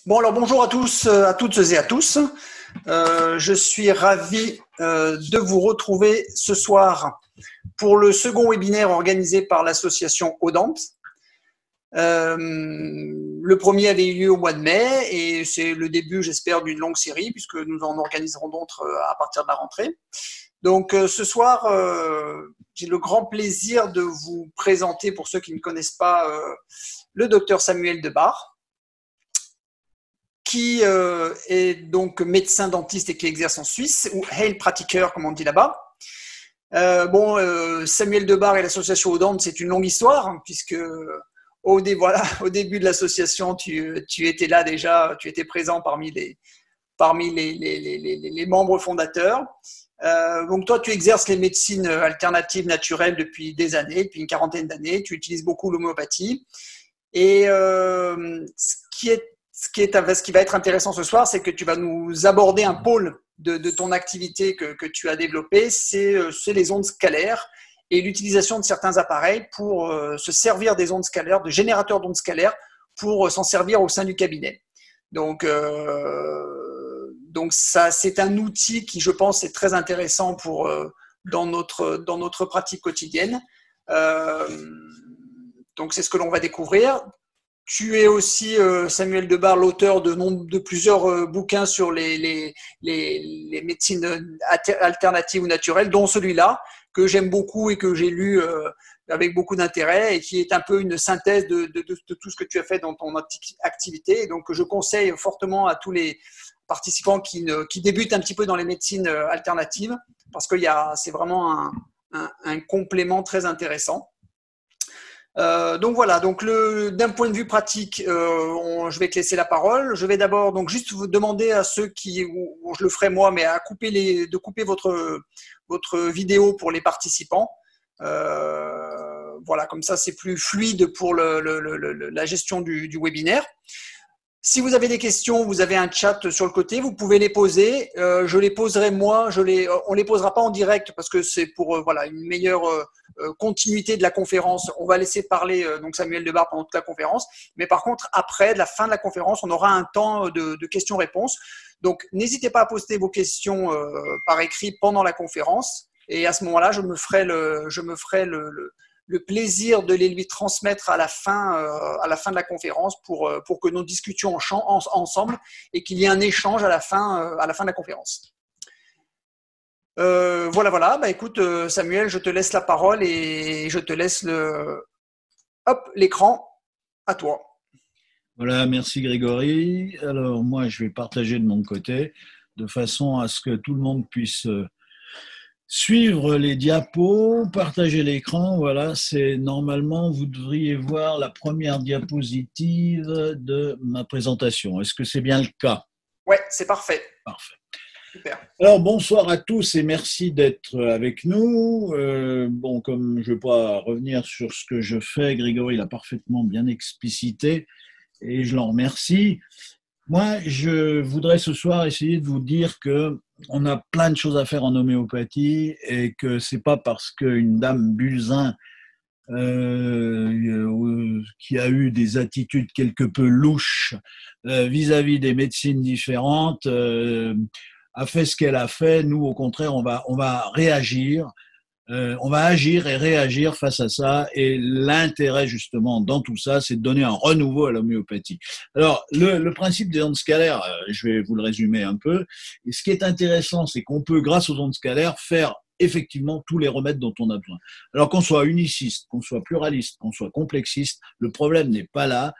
Bon, alors bonjour à tous, à toutes et à tous. Je suis ravi de vous retrouver ce soir pour le second webinaire organisé par l'association Audent. Le premier avait eu lieu au mois de mai et c'est le début, j'espère, d'une longue série puisque nous en organiserons d'autres à partir de la rentrée. Donc ce soir, j'ai le grand plaisir de vous présenter, pour ceux qui ne connaissent pas, le docteur Samuel Debar, qui est donc médecin dentiste et qui exerce en Suisse, ou Heilpraktiker comme on dit là-bas. Samuel Debar et l'association Audent, c'est une longue histoire, hein, puisque au début de l'association, tu étais là déjà, tu étais présent parmi les membres fondateurs. Donc toi, tu exerces les médecines alternatives naturelles depuis des années, depuis une quarantaine d'années. Tu utilises beaucoup l'homéopathie. Et ce qui va être intéressant ce soir, c'est que tu vas nous aborder un pôle de ton activité que tu as développé, c'est les ondes scalaires et l'utilisation de certains appareils pour se servir des ondes scalaires, de générateurs d'ondes scalaires, pour s'en servir au sein du cabinet. Donc ça, c'est un outil qui, je pense, est très intéressant dans notre pratique quotidienne. Donc c'est ce que l'on va découvrir. Tu es aussi, Samuel Debar, l'auteur de plusieurs bouquins sur les médecines alternatives ou naturelles, dont celui-là, que j'aime beaucoup et que j'ai lu avec beaucoup d'intérêt et qui est un peu une synthèse de tout ce que tu as fait dans ton activité. Et donc, je conseille fortement à tous les participants qui débutent un petit peu dans les médecines alternatives parce que c'est vraiment un complément très intéressant. Donc voilà, d'un point de vue pratique, je vais te laisser la parole. Je vais d'abord donc juste vous demander à ceux ou je le ferai moi, mais de couper votre vidéo pour les participants. Voilà, comme ça c'est plus fluide pour la gestion du webinaire. Si vous avez des questions, vous avez un chat sur le côté, vous pouvez les poser. Je les poserai moi, on les posera pas en direct parce que c'est pour une meilleure continuité de la conférence. On va laisser parler donc Samuel Debar pendant toute la conférence, mais par contre après, de la fin de la conférence, on aura un temps de questions-réponses. Donc n'hésitez pas à poster vos questions par écrit pendant la conférence et à ce moment-là, je me ferai le plaisir de les lui transmettre à la fin de la conférence pour que nous discutions ensemble et qu'il y ait un échange à la fin de la conférence. Voilà. Bah, écoute, Samuel, je te laisse la parole et je te laisse l'écran à toi. Voilà, merci Grégory. Alors moi, je vais partager de mon côté de façon à ce que tout le monde puisse suivre les diapos, partager l'écran. Voilà, normalement, vous devriez voir la première diapositive de ma présentation. Est-ce que c'est bien le cas? Ouais, c'est parfait. Parfait. Super. Alors, bonsoir à tous et merci d'être avec nous. Comme je ne vais pas revenir sur ce que je fais, Grégory l'a parfaitement bien explicité et je l'en remercie. Moi, je voudrais ce soir essayer de vous dire qu'on a plein de choses à faire en homéopathie et que ce n'est pas parce qu'une dame Buzyn qui a eu des attitudes quelque peu louches vis-à-vis des médecines différentes a fait ce qu'elle a fait. Nous, au contraire, on va réagir. On va agir et réagir face à ça et l'intérêt justement dans tout ça, c'est de donner un renouveau à l'homéopathie. Alors, le principe des ondes scalaires, je vais vous le résumer un peu. Et ce qui est intéressant, c'est qu'on peut, grâce aux ondes scalaires, faire effectivement tous les remèdes dont on a besoin. Alors qu'on soit uniciste, qu'on soit pluraliste, qu'on soit complexiste, le problème n'est pas là.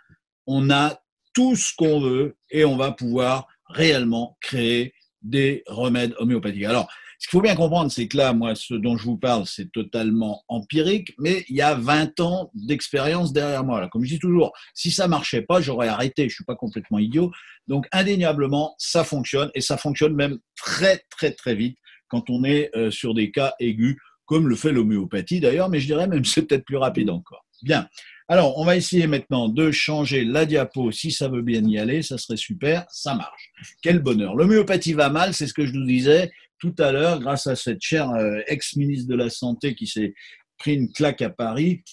On a tout ce qu'on veut et on va pouvoir réellement créer des remèdes homéopathiques. Alors, ce qu'il faut bien comprendre, c'est que là, moi, ce dont je vous parle, c'est totalement empirique, mais il y a 20 ans d'expérience derrière moi. Là, comme je dis toujours, si ça marchait pas, j'aurais arrêté. Je ne suis pas complètement idiot. Donc, indéniablement, ça fonctionne et ça fonctionne même très, très, très vite quand on est sur des cas aigus, comme le fait l'homéopathie d'ailleurs, mais je dirais même c'est peut-être plus rapide encore. Bien. Alors, on va essayer maintenant de changer la diapo. Si ça veut bien y aller, ça serait super. Ça marche. Quel bonheur. L'homéopathie va mal, c'est ce que je nous disais tout à l'heure, grâce à cette chère ex-ministre de la Santé qui s'est pris une claque à Paris.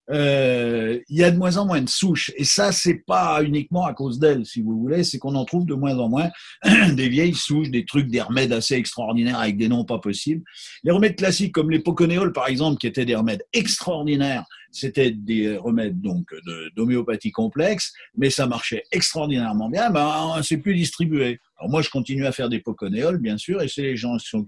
il y a de moins en moins de souches. Et ça, c'est pas uniquement à cause d'elles, si vous voulez, c'est qu'on en trouve de moins en moins des vieilles souches, des trucs, des remèdes assez extraordinaires avec des noms pas possibles. Les remèdes classiques comme les poconéols, par exemple, qui étaient des remèdes extraordinaires, c'était des remèdes donc d'homéopathie complexe, mais ça marchait extraordinairement bien, ben, c'est plus distribué. Alors moi, je continue à faire des poconéols, bien sûr, et c'est les gens qui sont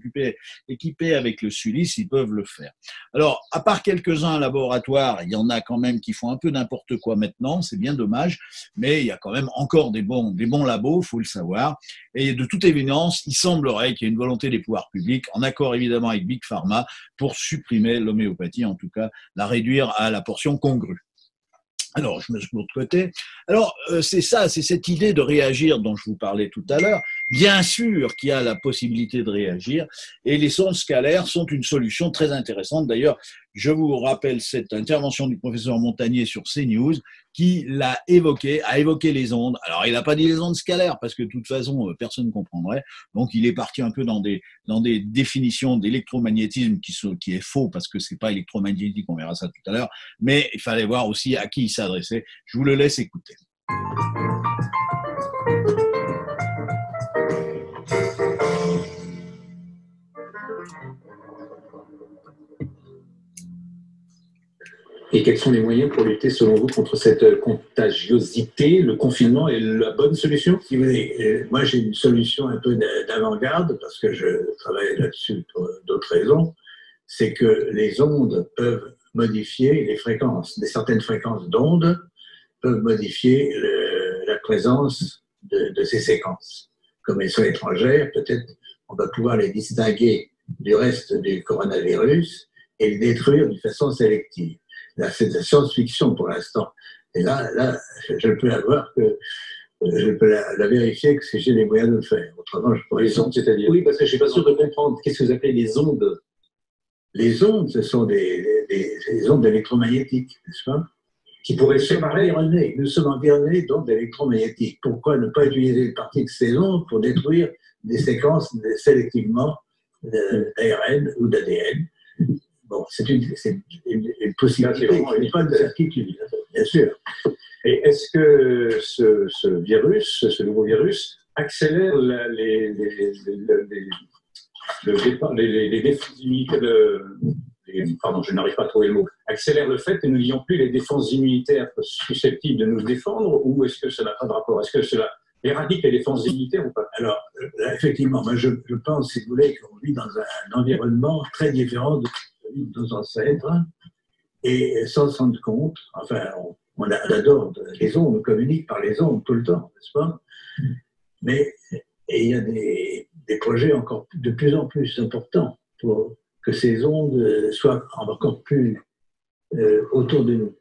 équipés avec le Sulis, ils peuvent le faire. Alors, à part quelques-uns laboratoires, il y en a quand même qui font un peu n'importe quoi maintenant, c'est bien dommage, mais il y a quand même encore des bons labos, faut le savoir. Et de toute évidence, il semblerait qu'il y ait une volonté des pouvoirs publics, en accord évidemment avec Big Pharma, pour supprimer l'homéopathie, en tout cas la réduire à la portion congrue. Alors, je me suis de l'autre côté. Alors, c'est ça, c'est cette idée de réagir dont je vous parlais tout à l'heure. Bien sûr qu'il y a la possibilité de réagir, et les sondes scalaires sont une solution très intéressante. D'ailleurs, je vous rappelle cette intervention du professeur Montagnier sur CNews, qui a évoqué les ondes. Alors, il n'a pas dit les ondes scalaires, parce que de toute façon, personne ne comprendrait. Donc, il est parti un peu dans des définitions d'électromagnétisme qui est faux, parce que c'est pas électromagnétique, on verra ça tout à l'heure. Mais il fallait voir aussi à qui il s'adressait. Je vous le laisse écouter. Et quels sont les moyens pour lutter, selon vous, contre cette contagiosité? Le confinement est la bonne solution? Si vous voulez, moi j'ai une solution un peu d'avant-garde, parce que je travaille là-dessus pour d'autres raisons. C'est que les ondes peuvent modifier les fréquences. Certaines fréquences d'ondes peuvent modifier la présence de ces séquences. Comme elles sont étrangères, peut-être on va pouvoir les distinguer du reste du coronavirus et les détruire d'une façon sélective. Là, c'est de la science-fiction pour l'instant. Et là, je peux la voir que je peux la vérifier que j'ai les moyens de le faire. Autrement, je pourrais... Les ondes, c'est-à-dire? Oui, parce que je ne suis pas sûr de comprendre. Qu'est-ce que vous appelez les ondes? Les ondes, ce sont des ondes électromagnétiques, n'est-ce pas? Qui pourraient se séparer. Nous sommes environnés d'ondes électromagnétiques. Pourquoi ne pas utiliser une partie de ces ondes pour détruire des séquences sélectivement d'ARN ou d'ADN? Bon, c'est une possibilité, c'est pas une certitude, bien sûr. Et est-ce que ce virus, ce nouveau virus, accélère les défenses immunitaires pardon, je n'arrive pas à trouver le mot. Accélère le fait que nous n'ayons plus les défenses immunitaires susceptibles de nous défendre, ou est-ce que ça n'a pas de rapport? Est-ce que cela éradique les défenses immunitaires ou pas? Alors, là, effectivement, moi je pense, si vous voulez, qu'on vit dans un environnement très différent de nos ancêtres, et sans se rendre compte, enfin, on adore les ondes, on communique par les ondes tout le temps, n'est-ce pas? Mais il y a des projets encore de plus en plus importants pour que ces ondes soient encore plus autour de nous.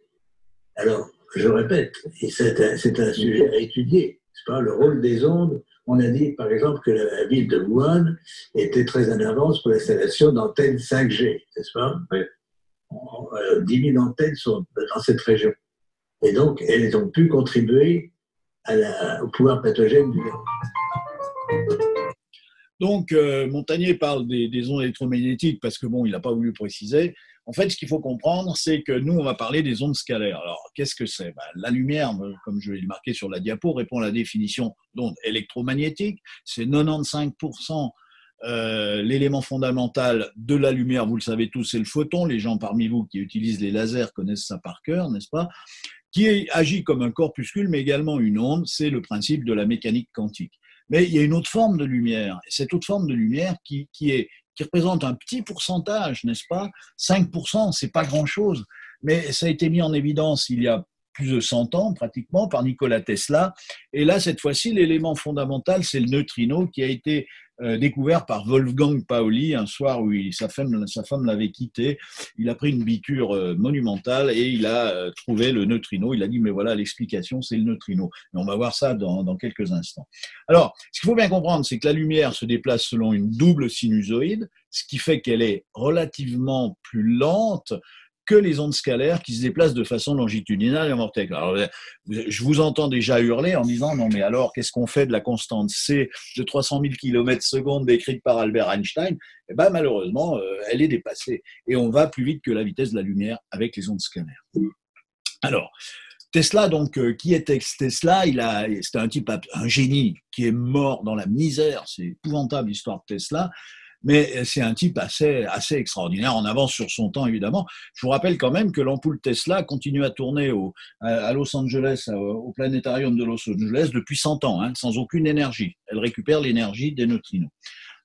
Alors, je répète, et c'est un sujet à étudier, n'est-ce pas? Le rôle des ondes. On a dit, par exemple, que la ville de Wuhan était très en avance pour l'installation d'antennes 5G, n'est-ce pas? Oui. 10 000 antennes sont dans cette région. Et donc, elles ont pu contribuer au pouvoir pathogène du virus. Donc, Montagnier parle des ondes électromagnétiques parce que, bon, il n'a pas voulu préciser. En fait, ce qu'il faut comprendre, c'est que nous, on va parler des ondes scalaires. Alors, qu'est-ce que c'est? La lumière, comme je l'ai marqué sur la diapo, répond à la définition d'onde électromagnétique. C'est 95% l'élément fondamental de la lumière, vous le savez tous, c'est le photon. Les gens parmi vous qui utilisent les lasers connaissent ça par cœur, n'est-ce pas? Qui agit comme un corpuscule, mais également une onde. C'est le principe de la mécanique quantique. Mais il y a une autre forme de lumière. Et cette autre forme de lumière qui représente un petit pourcentage, n'est-ce pas? 5%, c'est pas grand-chose. Mais ça a été mis en évidence il y a plus de 100 ans, pratiquement, par Nikola Tesla. Et là, cette fois-ci, l'élément fondamental, c'est le neutrino qui a été découvert par Wolfgang Pauli un soir où sa femme l'avait quitté. Il a pris une biture monumentale et il a trouvé le neutrino. Il a dit, mais voilà, l'explication, c'est le neutrino. Et on va voir ça dans quelques instants. Alors, ce qu'il faut bien comprendre, c'est que la lumière se déplace selon une double sinusoïde, ce qui fait qu'elle est relativement plus lente que les ondes scalaires qui se déplacent de façon longitudinale et mortelle. Alors, je vous entends déjà hurler en disant non mais alors qu'est-ce qu'on fait de la constante C de 300 000 km/s décrite par Albert Einstein? Eh ben, malheureusement, elle est dépassée et on va plus vite que la vitesse de la lumière avec les ondes scalaires. Alors, Tesla, donc, qui était Tesla? C'était un type, un génie qui est mort dans la misère. C'est épouvantable l'histoire de Tesla. Mais c'est un type assez extraordinaire, en avance sur son temps, évidemment. Je vous rappelle quand même que l'ampoule Tesla continue à tourner à Los Angeles, au planétarium de Los Angeles, depuis 100 ans, hein, sans aucune énergie. Elle récupère l'énergie des neutrinos.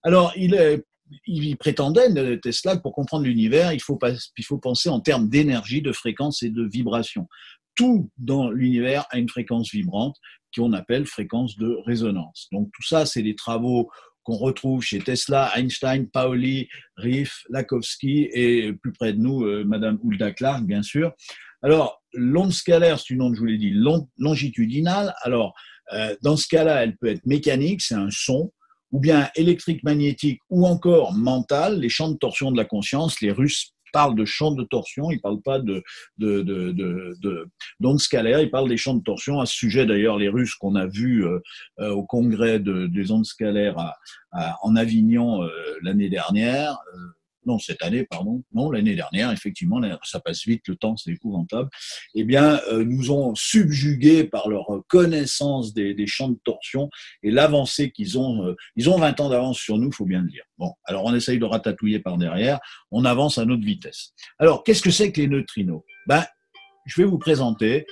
Alors, il prétendait, Tesla, que pour comprendre l'univers, il faut penser en termes d'énergie, de fréquence et de vibration. Tout dans l'univers a une fréquence vibrante qu'on appelle fréquence de résonance. Donc tout ça, c'est des travaux qu'on retrouve chez Tesla, Einstein, Pauli, Riff, Lakowski et plus près de nous, Madame Hulda Clark, bien sûr. Alors, l'onde scalaire, c'est une onde, je vous l'ai dit, longitudinale. Alors, dans ce cas-là, elle peut être mécanique, c'est un son, ou bien électrique, magnétique, ou encore mentale, les champs de torsion de la conscience. Les Russes parlent de champs de torsion, ils ne parlent pas d'ondes scalaires, ils parlent des champs de torsion. À ce sujet, d'ailleurs, les Russes qu'on a vus au congrès des ondes scalaires en Avignon l'année dernière, non, cette année, pardon, non, l'année dernière, effectivement, ça passe vite, le temps, c'est épouvantable, eh bien, nous ont subjugués par leur connaissance des champs de torsion et l'avancée qu'ils ont. Ils ont 20 ans d'avance sur nous, il faut bien le dire. Bon, alors on essaye de ratatouiller par derrière, on avance à notre vitesse. Alors, qu'est-ce que c'est que les neutrinos? Je vais vous présenter,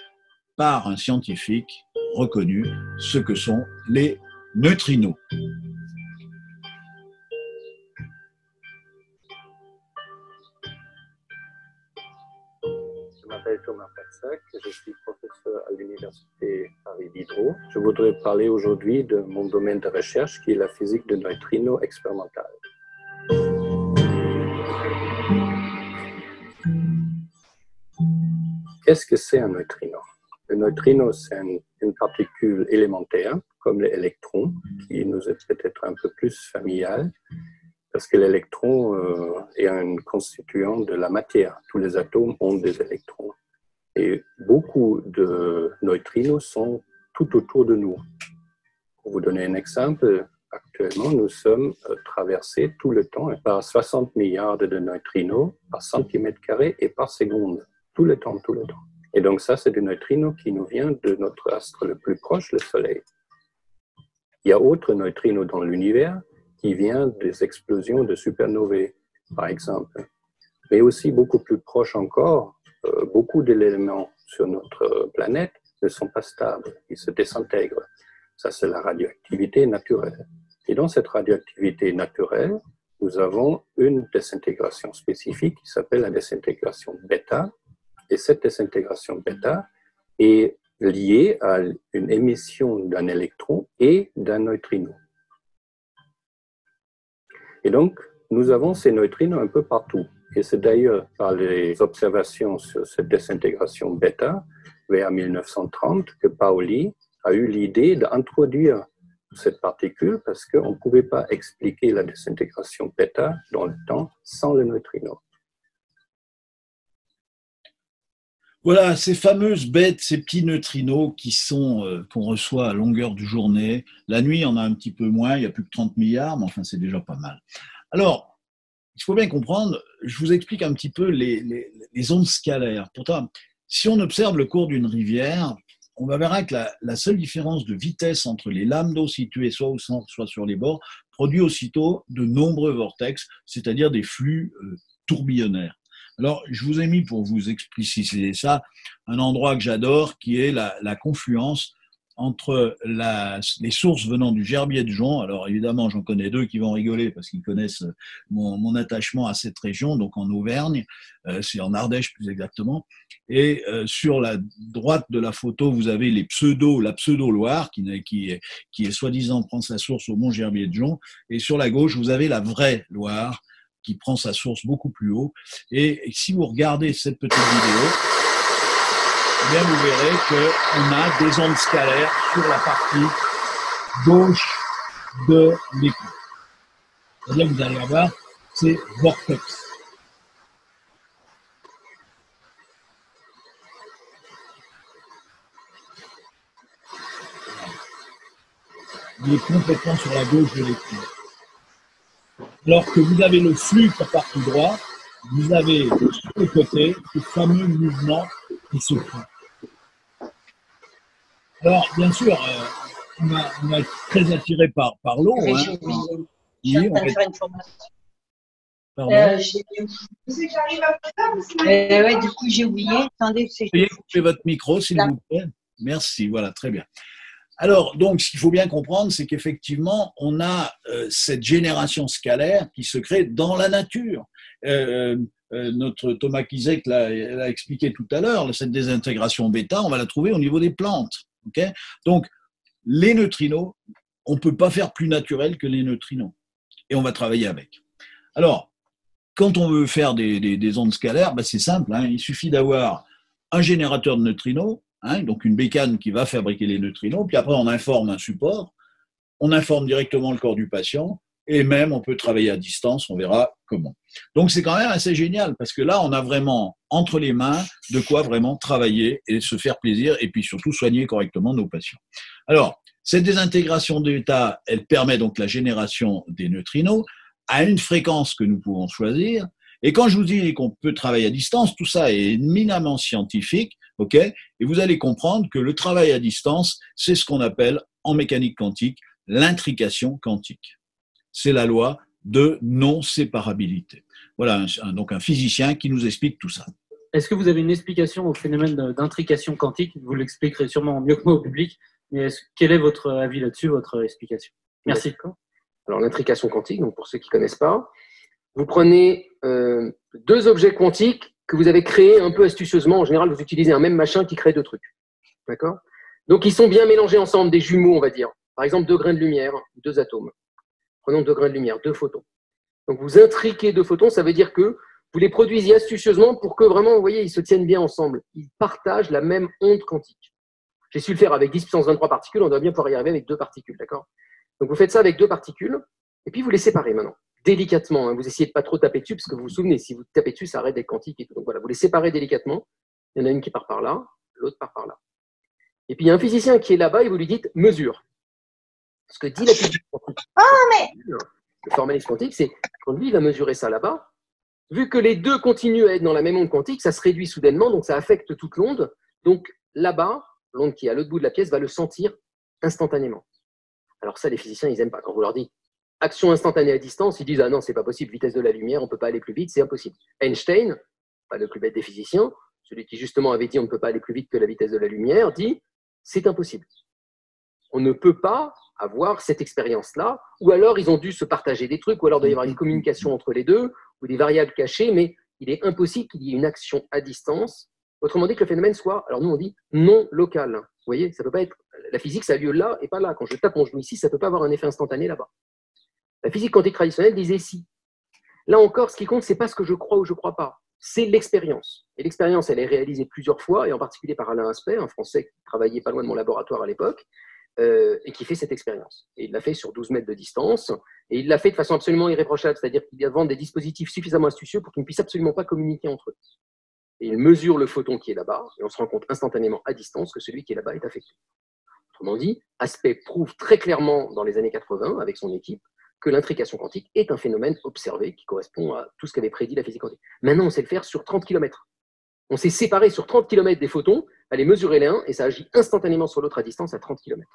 par un scientifique reconnu, ce que sont les neutrinos. Je m'appelle Thomas Fatsak, je suis professeur à l'Université Paris Diderot. Je voudrais parler aujourd'hui de mon domaine de recherche qui est la physique de neutrinos expérimentale. Qu'est-ce que c'est un neutrino? Le neutrino, c'est une particule élémentaire, comme l'électron, qui nous est peut-être un peu plus familial, parce que l'électron est un constituant de la matière. Tous les atomes ont des électrons. Et beaucoup de neutrinos sont tout autour de nous. Pour vous donner un exemple, actuellement, nous sommes traversés tout le temps par 60 milliards de neutrinos par centimètre carré et par seconde. Tout le temps, tout le temps. Et donc ça, c'est des neutrinos qui nous viennent de notre astre le plus proche, le Soleil. Il y a autres neutrinos dans l'univers qui vient des explosions de supernovae, par exemple. Mais aussi beaucoup plus proche encore, beaucoup d'éléments sur notre planète ne sont pas stables, ils se désintègrent. Ça, c'est la radioactivité naturelle. Et dans cette radioactivité naturelle, nous avons une désintégration spécifique qui s'appelle la désintégration bêta. Et cette désintégration bêta est liée à une émission d'un électron et d'un neutrino. Et donc, nous avons ces neutrinos un peu partout. Et c'est d'ailleurs par les observations sur cette désintégration bêta, vers 1930, que Pauli a eu l'idée d'introduire cette particule parce qu'on ne pouvait pas expliquer la désintégration bêta dans le temps sans le neutrino. Voilà, ces fameuses bêtes, ces petits neutrinos qu'on reçoit à longueur de journée. La nuit, on a un petit peu moins, il n'y a plus que 30 milliards, mais enfin, c'est déjà pas mal. Alors, il faut bien comprendre, je vous explique un petit peu les ondes scalaires. Pourtant, si on observe le cours d'une rivière, on va voir que la seule différence de vitesse entre les lames d'eau situées soit au centre, soit sur les bords, produit aussitôt de nombreux vortex, c'est-à-dire des flux tourbillonnaires. Alors, je vous ai mis pour vous expliciter ça un endroit que j'adore qui est la confluence entre les sources venant du Gerbier de Jonc. Alors évidemment, j'en connais deux qui vont rigoler parce qu'ils connaissent mon attachement à cette région, donc en Auvergne, c'est en Ardèche plus exactement. Et sur la droite de la photo, vous avez la pseudo-Loire qui est soi-disant prend sa source au mont Gerbier de Jonc. Et sur la gauche, vous avez la vraie Loire qui prend sa source beaucoup plus haut. Et si vous regardez cette petite vidéo, eh bien vous verrez qu'on a des ondes scalaires sur la partie gauche de l'écran. C'est-à-dire que vous allez avoir ces vortex. Il est complètement sur la gauche de l'écran. Alors que vous avez le flux qui part tout droit, vous avez sur le côté ce fameux mouvement qui se crée. Alors, bien sûr, on est très attiré par l'eau. Oui, Hein. j'ai oublié. Je Oui, suis en on train de est, faire une formation. pardon. Ouais, du coup, j'ai oublié. Attendez, c'est Veuillez couper votre micro, s'il là. vous plaît. Merci, voilà, très bien. Alors, donc, ce qu'il faut bien comprendre, c'est qu'effectivement, on a cette génération scalaire qui se crée dans la nature. Notre Thomas Kizek l'a expliqué tout à l'heure, cette désintégration bêta, on va la trouver au niveau des plantes. Okay, donc, les neutrinos, on ne peut pas faire plus naturel que les neutrinos. Et on va travailler avec. Alors, quand on veut faire des ondes scalaires, ben c'est simple, hein, il suffit d'avoir un générateur de neutrinos, hein, donc une bécane qui va fabriquer les neutrinos, puis après on informe un support, on informe directement le corps du patient, et même on peut travailler à distance, on verra comment. Donc c'est quand même assez génial, parce que là on a vraiment entre les mains de quoi vraiment travailler et se faire plaisir, et puis surtout soigner correctement nos patients. Alors, cette désintégration d'état, elle permet donc la génération des neutrinos à une fréquence que nous pouvons choisir. Et quand je vous dis qu'on peut travailler à distance, tout ça est éminemment scientifique, ok ? Et vous allez comprendre que le travail à distance, c'est ce qu'on appelle en mécanique quantique l'intrication quantique. C'est la loi de non-séparabilité. Voilà, donc un physicien qui nous explique tout ça. Est-ce que vous avez une explication au phénomène d'intrication quantique? Vous l'expliquerez sûrement mieux que moi au public, mais quel est votre avis là-dessus, votre explication? Merci. Alors, l'intrication quantique, donc pour ceux qui ne connaissent pas, vous prenez deux objets quantiques que vous avez créés un peu astucieusement. En général, vous utilisez un même machin qui crée deux trucs. D'accord? Donc, ils sont bien mélangés ensemble, des jumeaux, on va dire. Par exemple, deux grains de lumière, deux atomes. Prenons deux grains de lumière, deux photons. Donc, vous intriquez deux photons, ça veut dire que vous les produisiez astucieusement pour que vraiment, vous voyez, ils se tiennent bien ensemble. Ils partagent la même onde quantique. J'ai su le faire avec 10 puissance 23 particules, on doit bien pouvoir y arriver avec deux particules, d'accord? Donc, vous faites ça avec deux particules, et puis vous les séparez maintenant, délicatement. Hein. Vous essayez de ne pas trop taper dessus, parce que vous vous souvenez, si vous tapez dessus, ça arrête d'être quantique et tout. Donc voilà, vous les séparez délicatement. Il y en a une qui part par là, l'autre part par là. Et puis il y a un physicien qui est là-bas, et vous lui dites « mesure ». Ce que dit la physique quantique, le formalisme quantique, c'est quand lui il va mesurer ça là-bas, vu que les deux continuent à être dans la même onde quantique, ça se réduit soudainement, donc ça affecte toute l'onde. Donc là-bas, l'onde qui est à l'autre bout de la pièce va le sentir instantanément. Alors ça, les physiciens, ils n'aiment pas. Quand vous leur dites action instantanée à distance, ils disent « ah non, c'est pas possible, vitesse de la lumière, on ne peut pas aller plus vite, c'est impossible ». Einstein, pas le plus bête des physiciens, celui qui justement avait dit « on ne peut pas aller plus vite que la vitesse de la lumière », dit « c'est impossible ». On ne peut pas avoir cette expérience-là, ou alors ils ont dû se partager des trucs, ou alors il doit y avoir une communication entre les deux, ou des variables cachées, mais il est impossible qu'il y ait une action à distance. Autrement dit, que le phénomène soit, alors nous on dit, non local. Vous voyez, ça peut pas être, la physique ça a lieu là et pas là. Quand je tape mon genou ici, ça ne peut pas avoir un effet instantané là-bas. La physique quantique traditionnelle disait si. Là encore, ce qui compte, ce n'est pas ce que je crois ou je ne crois pas, c'est l'expérience. Et l'expérience, elle est réalisée plusieurs fois, et en particulier par Alain Aspect, un Français qui travaillait pas loin de mon laboratoire à l'époque, et qui fait cette expérience. Et il l'a fait sur 12 mètres de distance, et il l'a fait de façon absolument irréprochable, c'est-à-dire qu'il invente des dispositifs suffisamment astucieux pour qu'ils ne puissent absolument pas communiquer entre eux. Et il mesure le photon qui est là-bas, et on se rend compte instantanément à distance que celui qui est là-bas est affecté. Autrement dit, Aspect prouve très clairement dans les années 80, avec son équipe, que l'intrication quantique est un phénomène observé qui correspond à tout ce qu'avait prédit la physique quantique. Maintenant, on sait le faire sur 30 km. On s'est séparé sur 30 km des photons, aller mesurer les uns, et ça agit instantanément sur l'autre à distance à 30 km.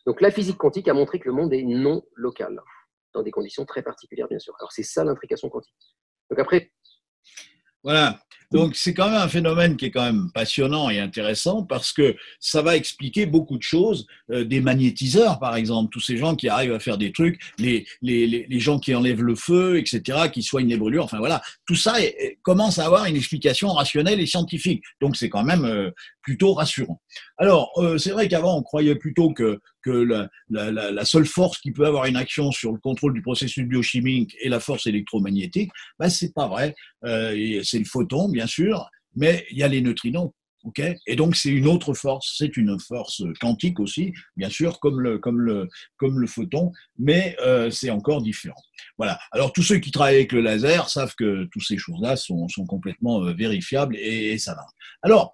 Donc la physique quantique a montré que le monde est non local, dans des conditions très particulières, bien sûr. Alors c'est ça l'intrication quantique. Donc après... Voilà. Donc, c'est quand même un phénomène qui est quand même passionnant et intéressant parce que ça va expliquer beaucoup de choses, des magnétiseurs, par exemple, tous ces gens qui arrivent à faire des trucs, les gens qui enlèvent le feu, etc., qui soignent les brûlures, enfin voilà, tout ça commence à avoir une explication rationnelle et scientifique. Donc, c'est quand même plutôt rassurant. Alors, c'est vrai qu'avant, on croyait plutôt que la seule force qui peut avoir une action sur le contrôle du processus biochimique est la force électromagnétique. Ben, c'est pas vrai. C'est le photon, bien sûr, mais il y a les neutrinos. Okay, et donc c'est une autre force, c'est une force quantique aussi, bien sûr, comme le photon, mais c'est encore différent. Voilà. Alors tous ceux qui travaillent avec le laser savent que toutes ces choses-là sont complètement vérifiables et ça va. Alors,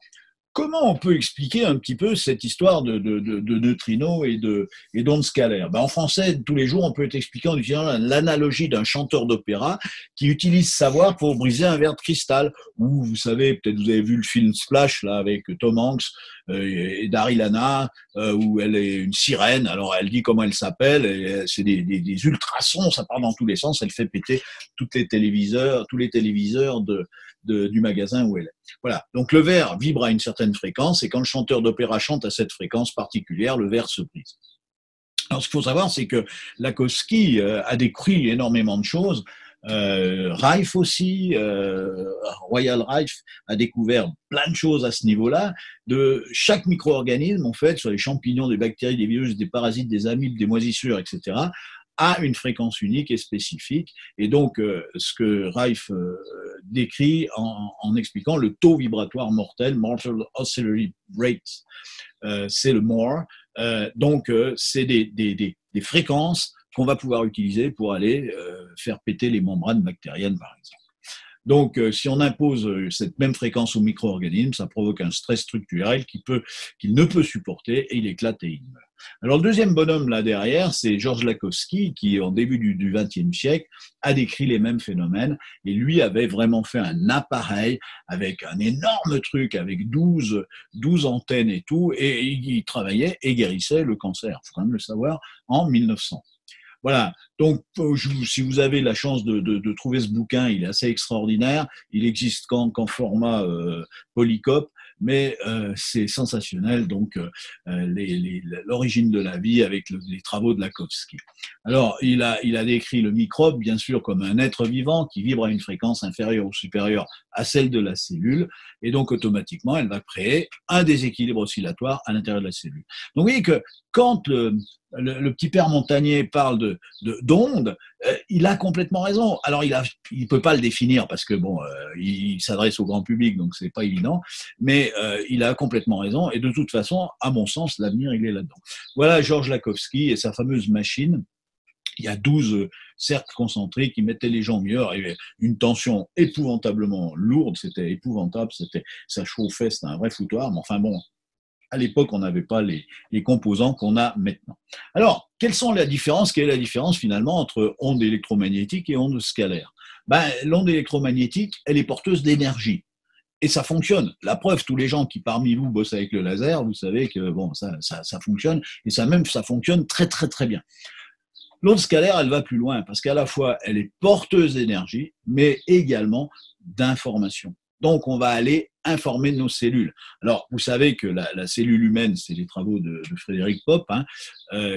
comment on peut expliquer un petit peu cette histoire de neutrinos et d'ondes scalaires? En français, tous les jours, on peut expliquer en utilisant l'analogie d'un chanteur d'opéra qui utilise sa voix pour briser un verre de cristal. Ou, vous savez, peut-être vous avez vu le film Splash là, avec Tom Hanks, et Darilana, où elle est une sirène. Alors elle dit comment elle s'appelle, et c'est des ultrasons, ça part dans tous les sens, elle fait péter tous les téléviseurs du magasin où elle est. Voilà. Donc le verre vibre à une certaine fréquence, et quand le chanteur d'opéra chante à cette fréquence particulière, le verre se brise. Alors ce qu'il faut savoir, c'est que Lakowski a décrit énormément de choses. Rife aussi, Royal Rife a découvert plein de choses à ce niveau-là. De chaque micro-organisme, en fait, sur les champignons, des bactéries, des virus, des parasites, des amibes, des moisissures, etc., a une fréquence unique et spécifique. Et donc, ce que Rife décrit en expliquant le taux vibratoire mortel, Mortal Oscillatory Rate, c'est le MOR. Donc, c'est des fréquences qu'on va pouvoir utiliser pour aller faire péter les membranes bactériennes, par exemple. Donc, si on impose cette même fréquence au micro-organisme, ça provoque un stress structurel qu'il ne peut supporter, et il éclate et il meurt. Alors, le deuxième bonhomme là derrière, c'est Georges Lakowski, qui, en début du XXe siècle, a décrit les mêmes phénomènes, et lui avait vraiment fait un appareil avec un énorme truc, avec 12 antennes et tout, et il travaillait et guérissait le cancer, il faut quand même le savoir, en 1900. Voilà, donc si vous avez la chance de trouver ce bouquin, il est assez extraordinaire, il existe qu'en format polycope, mais c'est sensationnel, donc l'origine de la vie avec les travaux de Lakowski. Alors, il a décrit le microbe, bien sûr, comme un être vivant qui vibre à une fréquence inférieure ou supérieure à celle de la cellule, et donc automatiquement, elle va créer un déséquilibre oscillatoire à l'intérieur de la cellule. Donc, vous voyez que quand le petit père Montagnier parle d'ondes, il a complètement raison. Alors, il peut pas le définir parce que bon, il s'adresse au grand public, donc c'est pas évident, mais il a complètement raison. Et de toute façon, à mon sens, l'avenir, il est là-dedans. Voilà Georges Lakowski et sa fameuse machine. Il y a 12 cercles concentriques qui mettaient les gens mieux. Il y avait une tension épouvantablement lourde, c'était épouvantable, ça chauffait, c'était un vrai foutoir, mais enfin bon, à l'époque, on n'avait pas les composants qu'on a maintenant. Alors, quelle est la différence finalement entre ondes électromagnétiques et ondes scalaires? L'onde électromagnétique, elle est porteuse d'énergie. Et ça fonctionne. La preuve, tous les gens qui parmi vous bossent avec le laser, vous savez que bon, ça fonctionne, et ça fonctionne très très très bien. L'onde scalaire, elle va plus loin, parce qu'à la fois, elle est porteuse d'énergie, mais également d'information. Donc, on va aller informer nos cellules. Alors, vous savez que la cellule humaine, c'est les travaux de Frédéric Popp,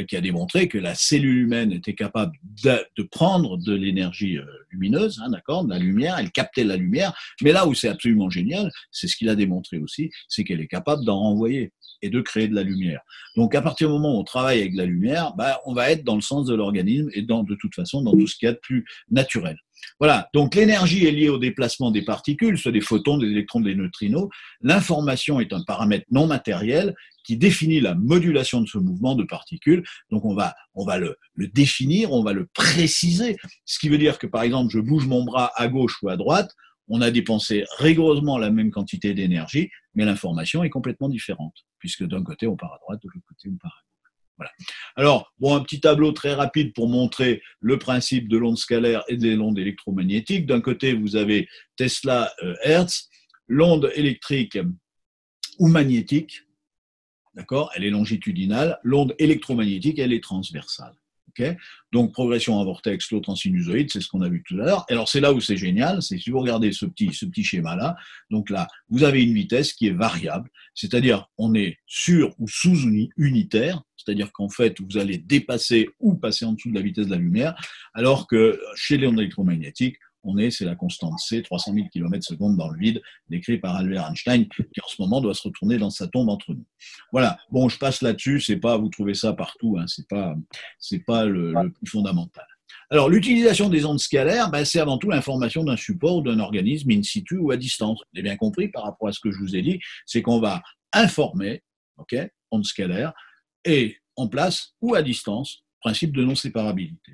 qui a démontré que la cellule humaine était capable de prendre de l'énergie lumineuse, d'accord, de la lumière, elle captait la lumière, mais là où c'est absolument génial, c'est ce qu'il a démontré aussi, c'est qu'elle est capable d'en renvoyer et de créer de la lumière. Donc, à partir du moment où on travaille avec de la lumière, on va être dans le sens de l'organisme et de toute façon, dans tout ce qu'il y a de plus naturel. Voilà, donc l'énergie est liée au déplacement des particules, soit des photons, des électrons, des neutrinos. L'information est un paramètre non matériel qui définit la modulation de ce mouvement de particules. Donc on va le définir, on va le préciser, ce qui veut dire que par exemple je bouge mon bras à gauche ou à droite, on a dépensé rigoureusement la même quantité d'énergie, mais l'information est complètement différente, puisque d'un côté on part à droite, de l'autre côté on part à gauche. Voilà. Alors, bon, un petit tableau très rapide pour montrer le principe de l'onde scalaire et de l'onde électromagnétique. D'un côté, vous avez Tesla, Hertz, l'onde électrique ou magnétique, d'accord, elle est longitudinale, l'onde électromagnétique, elle est transversale. Okay, donc, progression en vortex, l'autre en sinusoïde, c'est ce qu'on a vu tout à l'heure. Alors, c'est là où c'est génial, c'est si vous regardez ce petit schéma-là, donc là, vous avez une vitesse qui est variable, c'est-à-dire on est sur ou sous-unitaire, c'est-à-dire qu'en fait, vous allez dépasser ou passer en dessous de la vitesse de la lumière, alors que chez les ondes électromagnétiques, c'est la constante C, 300 000 km/s dans le vide, décrit par Albert Einstein, qui en ce moment doit se retourner dans sa tombe entre nous. Voilà. Bon, je passe là-dessus, vous trouvez ça partout, c'est pas le plus fondamental. Alors, l'utilisation des ondes scalaires, c'est avant tout l'information d'un support ou d'un organisme in situ ou à distance. Vous avez bien compris par rapport à ce que je vous ai dit, c'est qu'on va informer, ondes scalaires, et en place ou à distance, principe de non-séparabilité.